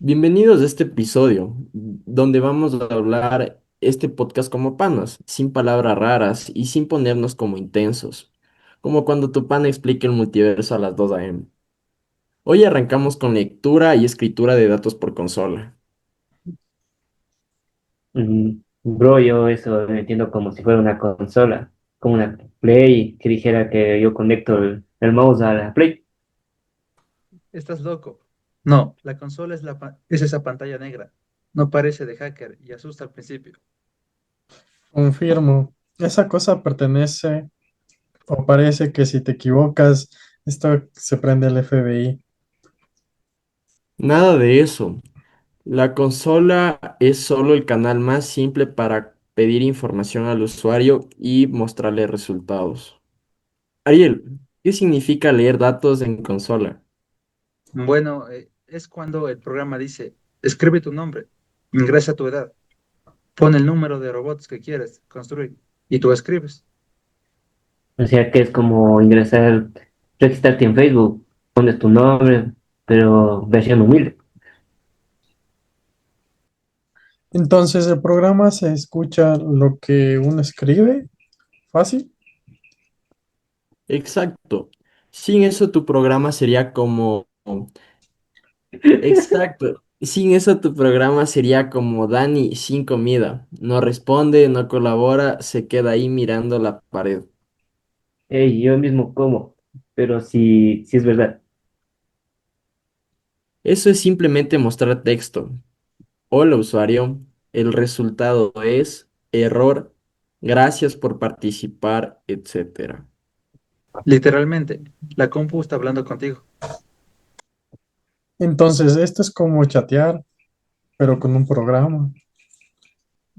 Bienvenidos a este episodio, donde vamos a hablar este podcast como panas, sin palabras raras y sin ponernos como intensos, como cuando tu pana explica el multiverso a las 2 a.m. Hoy arrancamos con lectura y escritura de datos por consola. Bro, yo eso lo entiendo como si fuera una consola, como una Play, que dijera que yo conecto el mouse a la Play. Estás loco. No, la consola es esa pantalla negra. No parece de hacker y asusta al principio. Confirmo, esa cosa pertenece o parece que si te equivocas, esto se prende el FBI. Nada de eso. La consola es solo el canal más simple para pedir información al usuario y mostrarle resultados. Ariel, ¿qué significa leer datos en consola? Bueno, es cuando el programa dice, escribe tu nombre, ingresa tu edad, pon el número de robots que quieres construir y tú escribes. O sea que es como ingresar, registrarte en Facebook, pones tu nombre, pero versión humilde. Entonces el programa se escucha lo que uno escribe, fácil. Exacto. Sin eso tu programa sería como... Exacto. Sin eso tu programa sería como Dani sin comida. No responde, no colabora, se queda ahí mirando la pared. Yo mismo como, pero sí es verdad. Eso es simplemente mostrar texto. Hola usuario, el resultado es error, gracias por participar, etcétera. Literalmente, la compu está hablando contigo. Entonces esto es como chatear, pero con un programa.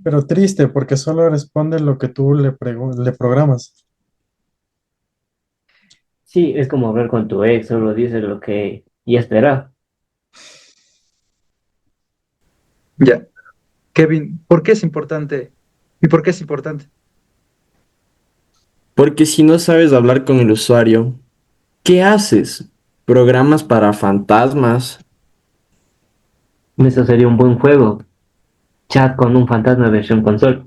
Pero triste porque solo responde lo que tú le programas. Sí, es como hablar con tu ex, solo dices lo que ya espera. Ya. Kevin, ¿por qué es importante? ¿Y por qué es importante? Porque si no sabes hablar con el usuario, ¿qué haces? ¿Programas para fantasmas? Eso sería un buen juego, chat con un fantasma versión console.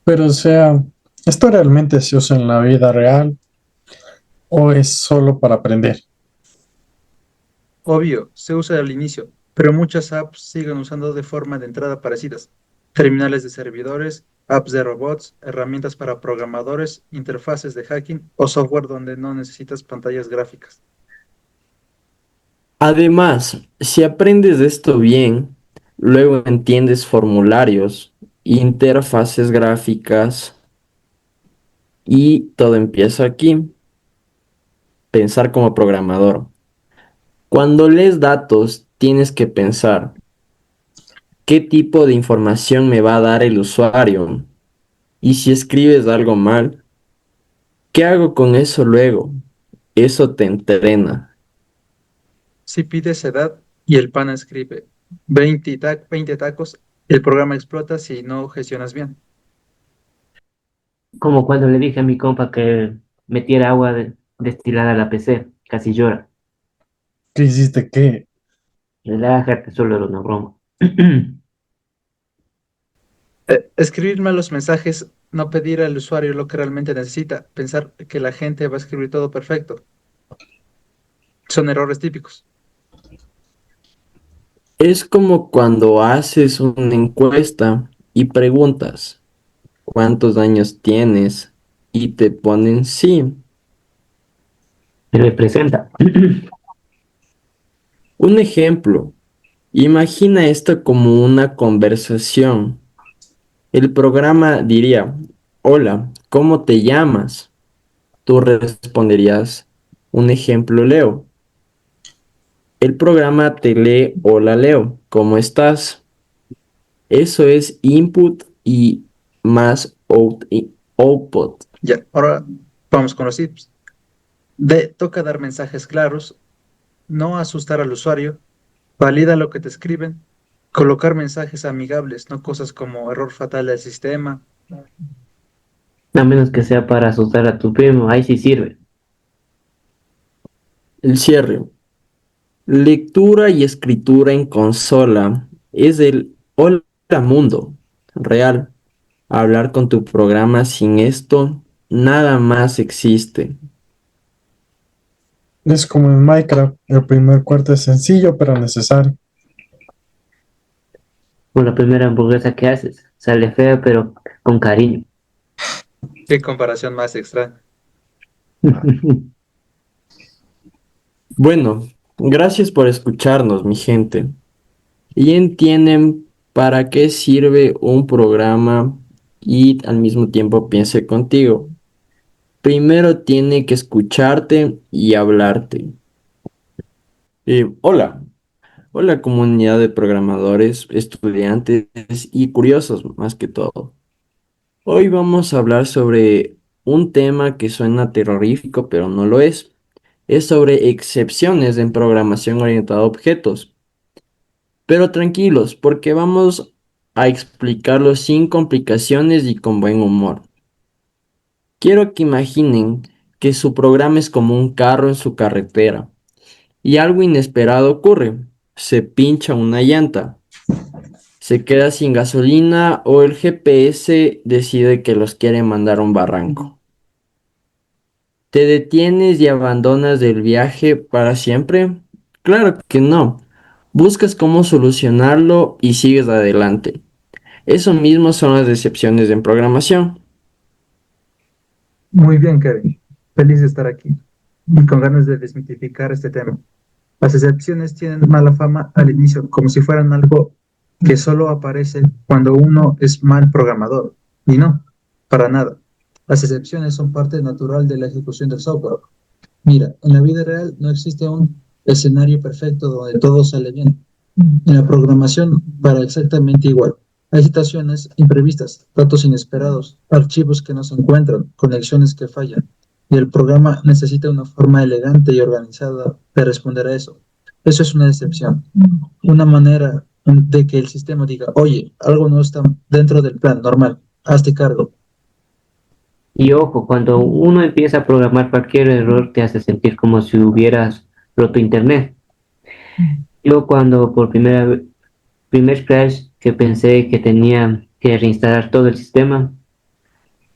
Pero o sea, ¿esto realmente se usa en la vida real o es solo para aprender? Obvio, se usa al inicio, pero muchas apps siguen usando de forma de entrada parecidas. Terminales de servidores, apps de robots, herramientas para programadores, interfaces de hacking o software donde no necesitas pantallas gráficas. Además, si aprendes esto bien, luego entiendes formularios, interfaces gráficas y todo empieza aquí, pensar como programador. Cuando lees datos, tienes que pensar, ¿qué tipo de información me va a dar el usuario? Y si escribes algo mal, ¿qué hago con eso luego? Eso te entrena. Si pides edad y el pana escribe 20 tacos, el programa explota si no gestionas bien. Como cuando le dije a mi compa que metiera agua destilada a la PC, casi llora. ¿Qué hiciste qué? Relájate, solo era una broma. Escribir malos mensajes, no pedir al usuario lo que realmente necesita, pensar que la gente va a escribir todo perfecto, son errores típicos. Es como cuando haces una encuesta y preguntas, ¿cuántos años tienes? Y te ponen sí. Se le presenta. Un ejemplo, imagina esto como una conversación. El programa diría, hola, ¿cómo te llamas? Tú responderías, un ejemplo, Leo. El programa te lee, hola, Leo, ¿cómo estás? Eso es input y más output. Ya, ahora vamos con los tips. Toca dar mensajes claros, no asustar al usuario, valida lo que te escriben, colocar mensajes amigables, no cosas como error fatal del sistema. A menos que sea para asustar a tu primo, ahí sí sirve. El cierre. Lectura y escritura en consola es el hola mundo real. Hablar con tu programa sin esto, nada más existe. Es como en Minecraft, el primer cuarto es sencillo pero necesario. O la primera hamburguesa que haces, sale fea pero con cariño. Qué comparación más extraña. Bueno, gracias por escucharnos, mi gente. Y entienden para qué sirve un programa y al mismo tiempo piense contigo. Primero tiene que escucharte y hablarte. Hola, hola comunidad de programadores, estudiantes y curiosos más que todo. Hoy vamos a hablar sobre un tema que suena terrorífico, pero no lo es. Es sobre excepciones en programación orientada a objetos. Pero tranquilos, porque vamos a explicarlo sin complicaciones y con buen humor. Quiero que imaginen que su programa es como un carro en su carretera y algo inesperado ocurre. Se pincha una llanta, se queda sin gasolina o el GPS decide que los quiere mandar a un barranco. ¿Te detienes y abandonas el viaje para siempre? Claro que no. Buscas cómo solucionarlo y sigues adelante. Eso mismo son las excepciones en programación. Muy bien, Kevin. Feliz de estar aquí y con ganas de desmitificar este tema. Las excepciones tienen mala fama al inicio, como si fueran algo que solo aparece cuando uno es mal programador. Y no, para nada. Las excepciones son parte natural de la ejecución del software. Mira, en la vida real no existe un escenario perfecto donde todo sale bien. En la programación para exactamente igual. Hay situaciones imprevistas, datos inesperados, archivos que no se encuentran, conexiones que fallan, y el programa necesita una forma elegante y organizada de responder a eso. Eso es una excepción, una manera de que el sistema diga, oye, algo no está dentro del plan normal, hazte cargo. Y ojo, cuando uno empieza a programar, cualquier error te hace sentir como si hubieras roto internet. Yo cuando primer crash que pensé que tenía que reinstalar todo el sistema,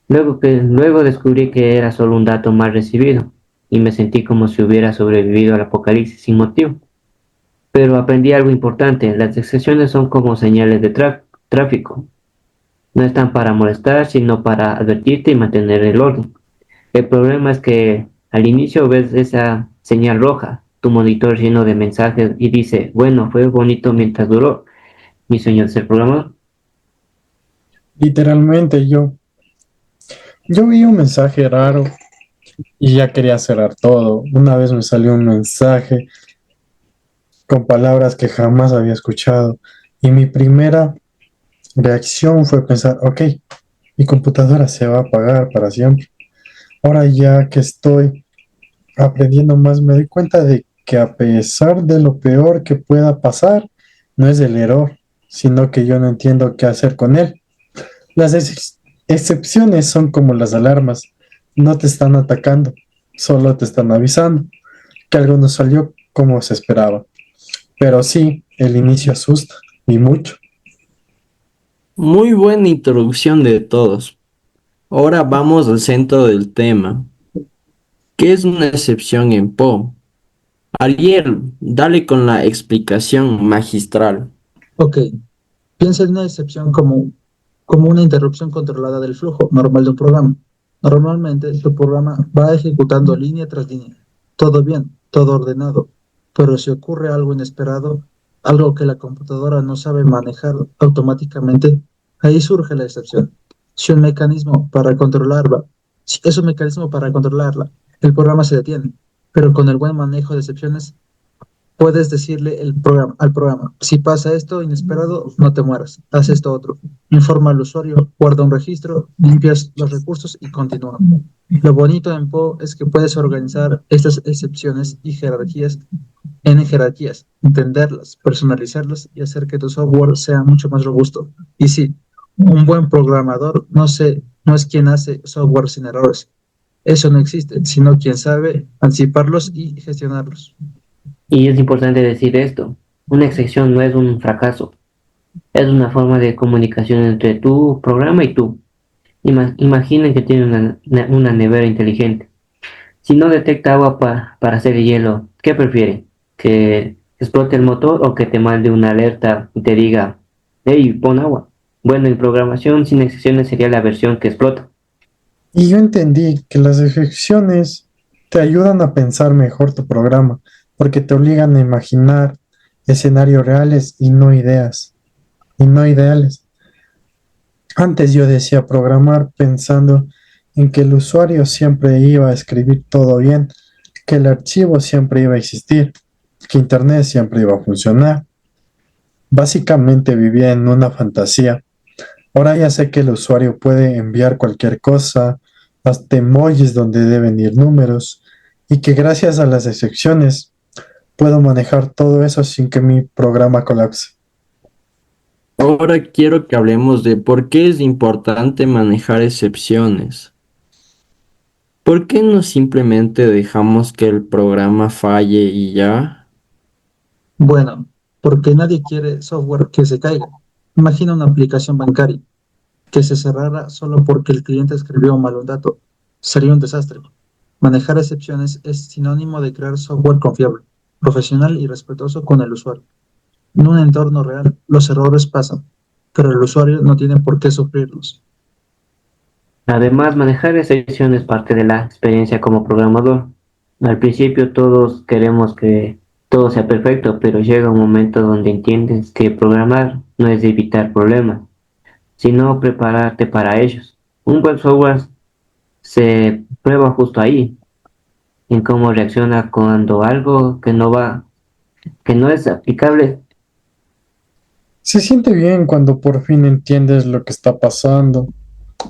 luego descubrí que era solo un dato mal recibido y me sentí como si hubiera sobrevivido al apocalipsis sin motivo. Pero aprendí algo importante, las excepciones son como señales de tráfico. No están para molestar, sino para advertirte y mantener el orden. El problema es que al inicio ves esa señal roja, tu monitor lleno de mensajes y dice, bueno, fue bonito mientras duró mi sueño de ser programador. Literalmente yo vi un mensaje raro y ya quería cerrar todo. Una vez me salió un mensaje con palabras que jamás había escuchado y mi primera reacción fue pensar, ok, mi computadora se va a apagar para siempre. Ahora ya que estoy aprendiendo más, me doy cuenta de que a pesar de lo peor que pueda pasar, no es el error, sino que yo no entiendo qué hacer con él. Las excepciones son como las alarmas, no te están atacando, solo te están avisando que algo no salió como se esperaba. Pero sí, el inicio asusta, y mucho. Muy buena introducción de todos. Ahora vamos al centro del tema. ¿Qué es una excepción en Po? Ariel, dale con la explicación magistral. Ok, piensa en una excepción como una interrupción controlada del flujo normal de un programa. Normalmente, tu programa va ejecutando línea tras línea. Todo bien, todo ordenado. Pero si ocurre algo inesperado, algo que la computadora no sabe manejar automáticamente, ahí surge la excepción. Si un mecanismo para controlarla, si es un mecanismo para controlarla, el programa se detiene. Pero con el buen manejo de excepciones, puedes decirle al programa, si pasa esto inesperado, no te mueras, haz esto otro. Informa al usuario, guarda un registro, limpias los recursos y continúa. Lo bonito en Po es que puedes organizar estas excepciones y jerarquías en jerarquías, entenderlas, personalizarlas y hacer que tu software sea mucho más robusto. Y sí, un buen programador no es quien hace software sin errores. Eso no existe, sino quien sabe anticiparlos y gestionarlos. Y es importante decir esto, una excepción no es un fracaso, es una forma de comunicación entre tu programa y tú. Imaginen que tiene una nevera inteligente. Si no detecta agua para hacer hielo, ¿qué prefiere? ¿Que explote el motor o que te mande una alerta y te diga, hey, pon agua? Bueno, en programación sin excepciones sería la versión que explota. Y yo entendí que las excepciones te ayudan a pensar mejor tu programa, porque te obligan a imaginar escenarios reales y no ideas, y no ideales. Antes yo decía programar pensando en que el usuario siempre iba a escribir todo bien, que el archivo siempre iba a existir, que Internet siempre iba a funcionar. Básicamente vivía en una fantasía. Ahora ya sé que el usuario puede enviar cualquier cosa, hasta emojis donde deben ir números, y que gracias a las excepciones puedo manejar todo eso sin que mi programa colapse. Ahora quiero que hablemos de por qué es importante manejar excepciones. ¿Por qué no simplemente dejamos que el programa falle y ya? Bueno, porque nadie quiere software que se caiga. Imagina una aplicación bancaria que se cerrara solo porque el cliente escribió mal un dato. Sería un desastre. Manejar excepciones es sinónimo de crear software confiable, profesional y respetuoso con el usuario. En un entorno real, los errores pasan, pero el usuario no tiene por qué sufrirlos. Además, manejar excepciones es parte de la experiencia como programador. Al principio todos queremos que todo sea perfecto, pero llega un momento donde entiendes que programar no es evitar problemas, sino prepararte para ellos. Un buen software se prueba justo ahí, en cómo reacciona cuando algo que no es aplicable. Se siente bien cuando por fin entiendes lo que está pasando.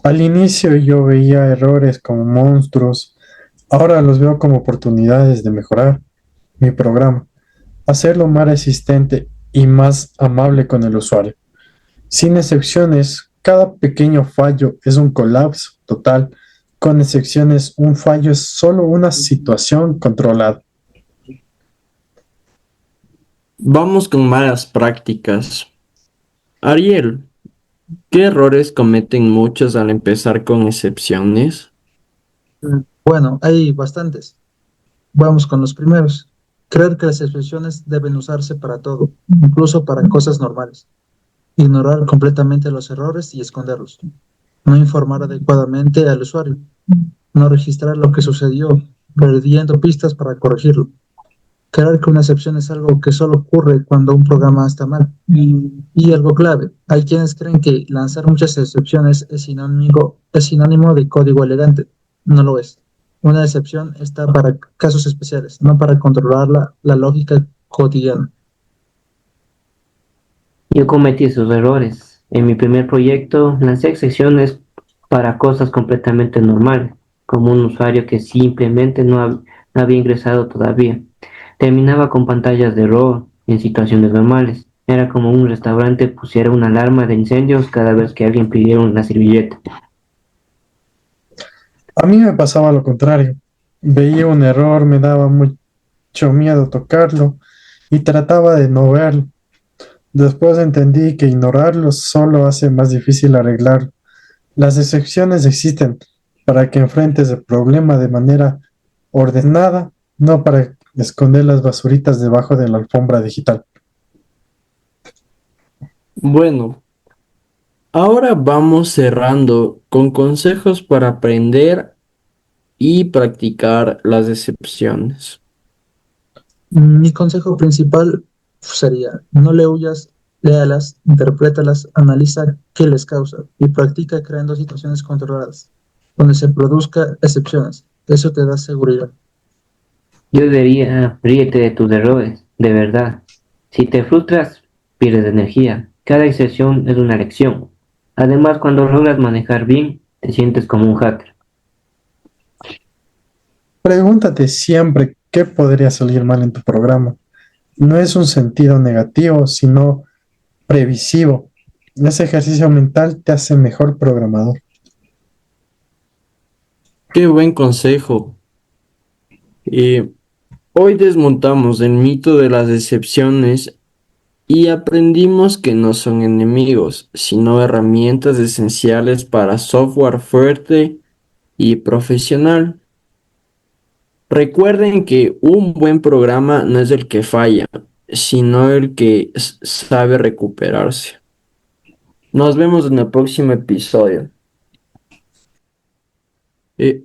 Al inicio yo veía errores como monstruos, ahora los veo como oportunidades de mejorar mi programa, hacerlo más resistente y más amable con el usuario. Sin excepciones, cada pequeño fallo es un colapso total. Con excepciones, un fallo es solo una situación controlada. Vamos con malas prácticas. Ariel, ¿qué errores cometen muchos al empezar con excepciones? Bueno, hay bastantes. Vamos con los primeros. Creer que las expresiones deben usarse para todo, incluso para cosas normales. Ignorar completamente los errores y esconderlos. No informar adecuadamente al usuario. No registrar lo que sucedió, perdiendo pistas para corregirlo. Creer que una excepción es algo que solo ocurre cuando un programa está mal. Y algo clave, hay quienes creen que lanzar muchas excepciones es sinónimo de código elegante. No lo es. Una excepción está para casos especiales, no para controlar la lógica cotidiana. Yo cometí esos errores. En mi primer proyecto lancé excepciones para cosas completamente normales, como un usuario que simplemente no había ingresado todavía. Terminaba con pantallas de error en situaciones normales. Era como un restaurante pusiera una alarma de incendios cada vez que alguien pidiera una servilleta. A mí me pasaba lo contrario. Veía un error, me daba mucho miedo tocarlo y trataba de no verlo. Después entendí que ignorarlo solo hace más difícil arreglarlo. Las excepciones existen para que enfrentes el problema de manera ordenada, no para esconder las basuritas debajo de la alfombra digital. Bueno, ahora vamos cerrando con consejos para aprender y practicar las excepciones. Mi consejo principal sería, no le huyas, léalas, interprétalas, analiza qué les causa y practica creando situaciones controladas, donde se produzca excepciones. Eso te da seguridad. Yo diría, ríete de tus errores, de verdad. Si te frustras, pierdes energía. Cada excepción es una lección. Además, cuando logras manejar bien, te sientes como un hacker. Pregúntate siempre qué podría salir mal en tu programa. No es un sentido negativo, sino previsivo. Ese ejercicio mental te hace mejor programador. Qué buen consejo. Hoy desmontamos el mito de las excepciones y aprendimos que no son enemigos, sino herramientas esenciales para software fuerte y profesional. Recuerden que un buen programa no es el que falla, sino el que sabe recuperarse. Nos vemos en el próximo episodio.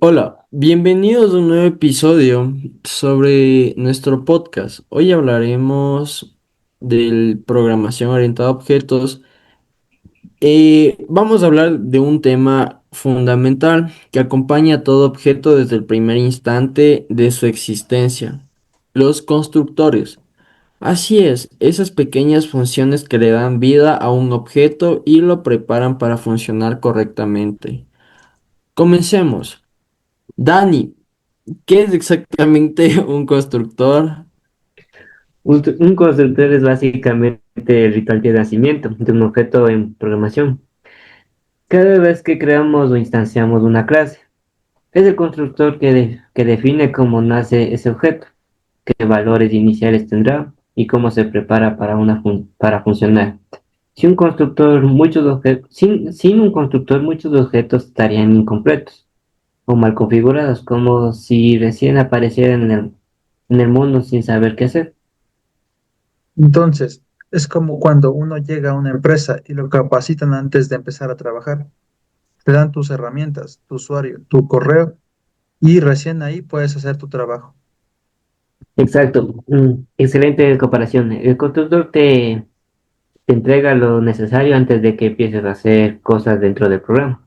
Hola, bienvenidos a un nuevo episodio sobre nuestro podcast. Hoy hablaremos de programación orientada a objetos. Vamos a hablar de un tema fundamental que acompaña a todo objeto desde el primer instante de su existencia, los constructores. Así es, esas pequeñas funciones que le dan vida a un objeto y lo preparan para funcionar correctamente. Comencemos. Dani, ¿qué es exactamente un constructor? Un constructor es básicamente el ritual de nacimiento de un objeto en programación. Cada vez que creamos o instanciamos una clase, es el constructor que define cómo nace ese objeto, qué valores iniciales tendrá y cómo se prepara para funcionar. Sin un constructor, muchos objetos estarían incompletos o mal configurados, como si recién aparecieran en el mundo sin saber qué hacer. Entonces, es como cuando uno llega a una empresa y lo capacitan antes de empezar a trabajar. Te dan tus herramientas, tu usuario, tu correo y recién ahí puedes hacer tu trabajo. Exacto, excelente comparación. El constructor te entrega lo necesario antes de que empieces a hacer cosas dentro del programa.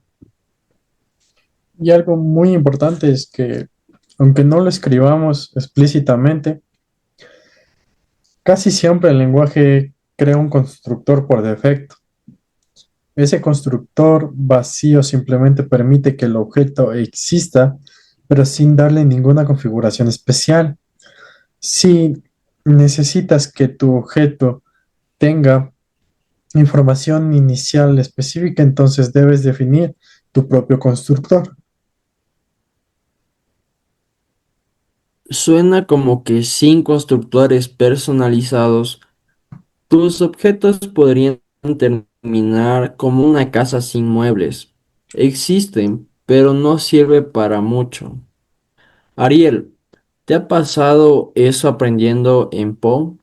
Y algo muy importante es que, aunque no lo escribamos explícitamente, casi siempre el lenguaje crea un constructor por defecto. Ese constructor vacío simplemente permite que el objeto exista, pero sin darle ninguna configuración especial. Si necesitas que tu objeto tenga información inicial específica, entonces debes definir tu propio constructor. Suena como que sin constructores personalizados, tus objetos podrían terminar como una casa sin muebles. Existen, pero no sirve para mucho. Ariel, ¿te ha pasado eso aprendiendo en Poe?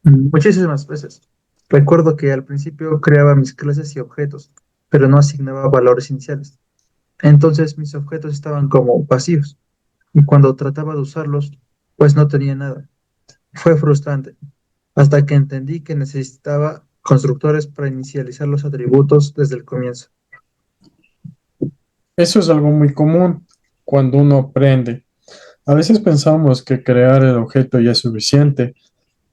Muchísimas veces. Recuerdo que al principio creaba mis clases y objetos, pero no asignaba valores iniciales. Entonces mis objetos estaban como vacíos y cuando trataba de usarlos, pues no tenía nada. Fue frustrante, hasta que entendí que necesitaba constructores para inicializar los atributos desde el comienzo. Eso es algo muy común cuando uno aprende. A veces pensamos que crear el objeto ya es suficiente,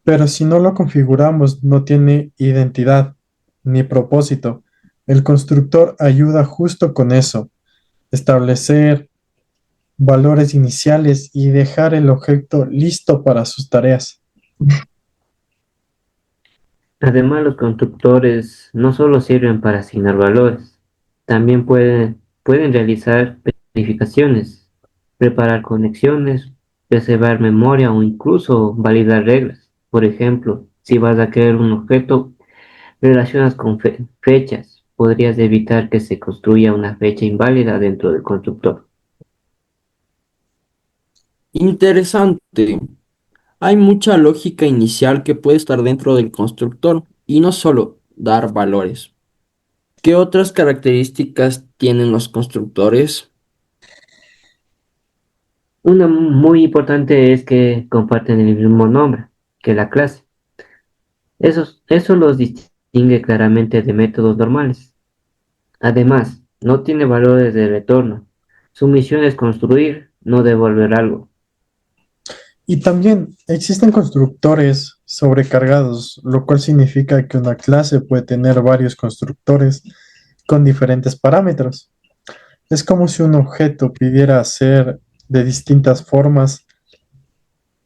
pero si no lo configuramos no tiene identidad ni propósito. El constructor ayuda justo con eso, establecer valores iniciales y dejar el objeto listo para sus tareas. Además, los constructores no solo sirven para asignar valores, también pueden realizar verificaciones, preparar conexiones, preservar memoria o incluso validar reglas. Por ejemplo, si vas a crear un objeto relacionas con fechas, podrías evitar que se construya una fecha inválida dentro del constructor. Interesante. Hay mucha lógica inicial que puede estar dentro del constructor y no solo dar valores. ¿Qué otras características tienen los constructores? Una muy importante es que comparten el mismo nombre que la clase. Eso los distingue claramente de métodos normales. Además, no tiene valores de retorno. Su misión es construir, no devolver algo. Y también existen constructores sobrecargados, lo cual significa que una clase puede tener varios constructores con diferentes parámetros. Es como si un objeto pidiera hacer de distintas formas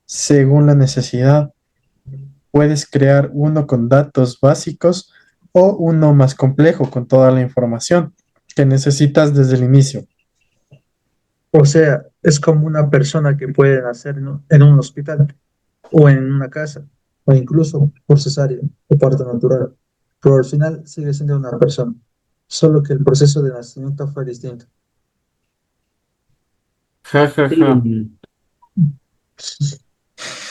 según la necesidad. Puedes crear uno con datos básicos o uno más complejo con toda la información que necesitas desde el inicio. O sea, es como una persona que puede nacer en un hospital o en una casa o incluso por cesárea o parto natural. Pero al final sigue siendo una persona, solo que el proceso de nacimiento fue distinto. Ja, ja, Sí, ja.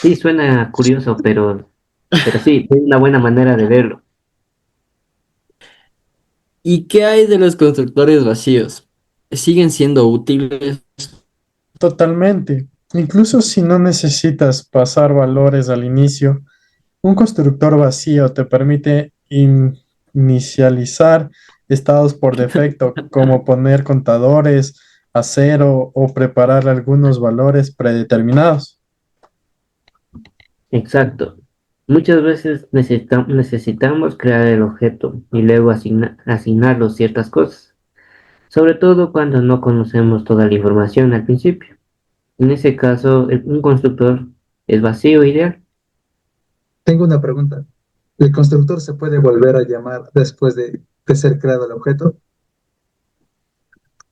sí, suena curioso, pero sí, es una buena manera de verlo. ¿Y qué hay de los constructores vacíos? ¿Siguen siendo útiles? Totalmente. Incluso si no necesitas pasar valores al inicio, un constructor vacío te permite inicializar estados por defecto, como poner contadores a cero o preparar algunos valores predeterminados. Exacto. Muchas veces necesitamos crear el objeto y luego asignarlo ciertas cosas, sobre todo cuando no conocemos toda la información al principio. En ese caso, un constructor es vacío ideal. Tengo una pregunta. ¿El constructor se puede volver a llamar después de ser creado el objeto?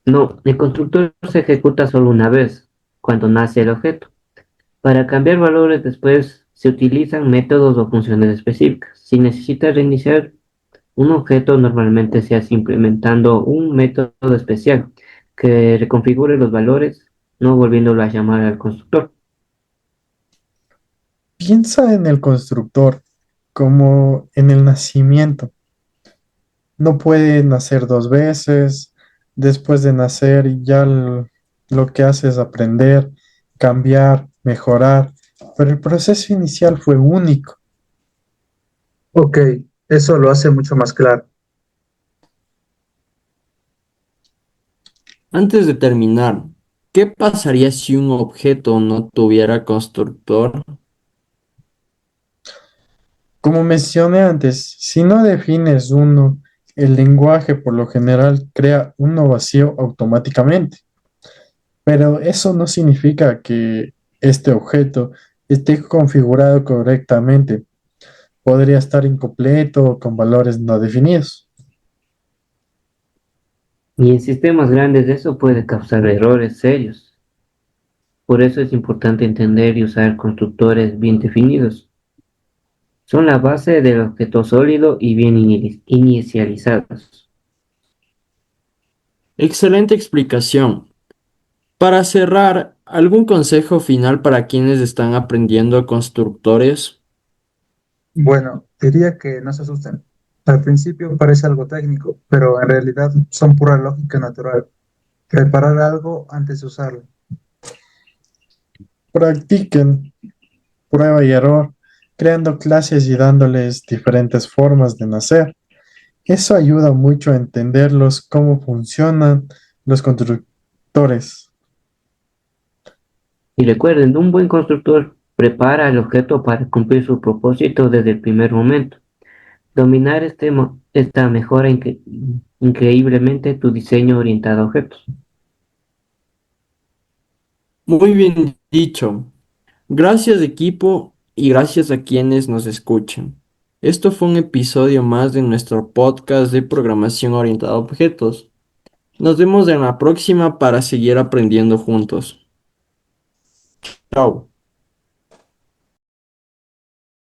No, el constructor se ejecuta solo una vez, cuando nace el objeto. Para cambiar valores después se utilizan métodos o funciones específicas. Si necesitas reiniciar un objeto, normalmente se hace implementando un método especial que reconfigure los valores, no volviéndolo a llamar al constructor. Piensa en el constructor como en el nacimiento. No puede nacer dos veces. Después de nacer, lo que hace es aprender, cambiar, mejorar. Pero el proceso inicial fue único. Ok, eso lo hace mucho más claro. Antes de terminar, ¿qué pasaría si un objeto no tuviera constructor? Como mencioné antes, si no defines uno, el lenguaje por lo general crea uno vacío automáticamente. Pero eso no significa que este objeto esté configurado correctamente. Podría estar incompleto o con valores no definidos. Y en sistemas grandes eso puede causar errores serios. Por eso es importante entender y usar constructores bien definidos. Son la base del objeto sólido y bien inicializados. Excelente explicación. Para cerrar, ¿algún consejo final para quienes están aprendiendo constructores? Bueno, diría que no se asusten. Al principio parece algo técnico, pero en realidad son pura lógica natural. Reparar algo antes de usarlo. Practiquen prueba y error, creando clases y dándoles diferentes formas de nacer. Eso ayuda mucho a entenderlos cómo funcionan los constructores. Y recuerden, un buen constructor prepara el objeto para cumplir su propósito desde el primer momento. Dominar esta mejora increíblemente tu diseño orientado a objetos. Muy bien dicho. Gracias equipo y gracias a quienes nos escuchan. Esto fue un episodio más de nuestro podcast de programación orientada a objetos. Nos vemos en la próxima para seguir aprendiendo juntos. Chao.